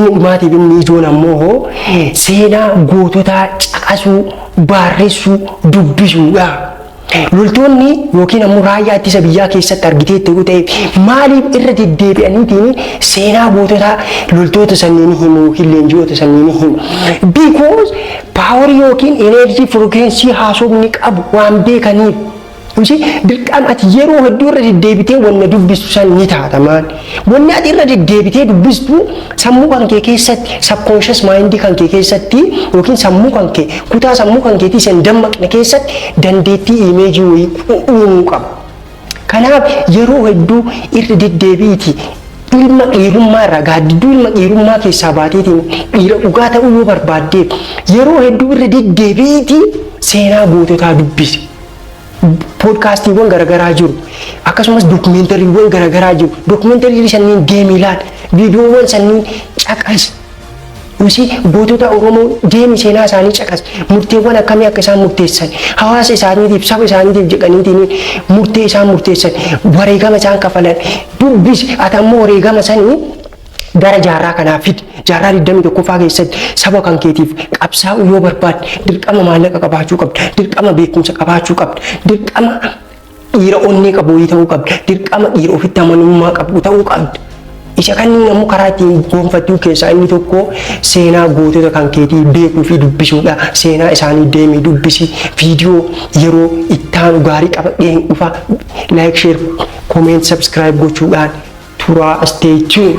Dhumaati binni ijoon ammoo seenaa goototaa caqasuu, barreessuu, dubbisuudha. Loltoonni yookiin ammoo raayyaa ittisa biyyaa keessatti argiteetti yoo ta'e maaliif irra deddeebi'aniitiin seenaa goototaa loltoota sanniin himu, leenji'oota sanniin himu? Because power yookiin energy frequency haasofni qabu waan beekaniif. Dirqama ati yeroo hedduu irra deddeebitee wanna dubbistu san ni taata maan. Wanni ati irra deddeebitee dubbistu sammuu kan kee keessatti, subconscious mind kan kee keessatti yookiin sammuu kan kee, kutaa sammuu kan keetii san dammaqne keessatti dandeettii imeejii uumuu qaba. Kanaaf yeroo hedduu irra deddeebiiti ilma dhiirummaa irraa gaaddidduu ilma dhiirummaa keessaa baateetiin dhiira dhugaa ta'uu yoo barbaaddeef yeroo hedduu irra deddeebiiti seenaa goototaa dubbisi. Podcastiiwwan garagaraa jiru akkasumas dokumentariiwwan garagaraa jiru. Dokumentarii sanniin deemi ilaali, viidiyoowwan sanniin caqasi. Gootota Oromoo deemi seenaa isaanii caqasi. Murteewwan akkamii akka isaan murteessan, hawaasa isaaniitiif, saba isaaniitiif jedhaniitiin murtee isaan murteessan, wareegama isaan kafalan dubbisi. Ati ammoo wareegama sanii gara jaarraa kanaaf fidi. Jaarraa 21ffaa keessatti saba kan keetiif qabsaa'uu yoo barbaadde dirqama maallaqa qabaachuu qabda, dirqama beekumsa qabaachuu qabda, dirqama dhiira onnee qabu ta'uu qabda, dirqama dhiira ofitti amanummaa qabu ta'uu qabda. Isa kanneen ammoo karaa ittiin gonfachuu keessaa inni tokko seenaa gootota kan keetii beekuu fi dubbisuudha. Seenaa isaanii deemee dubbisi. Viidiyoo yeroo ittaanu gaarii qabadhee dhufa. Like, share, comment, subscribe gochuudhaan turaa stay tuned.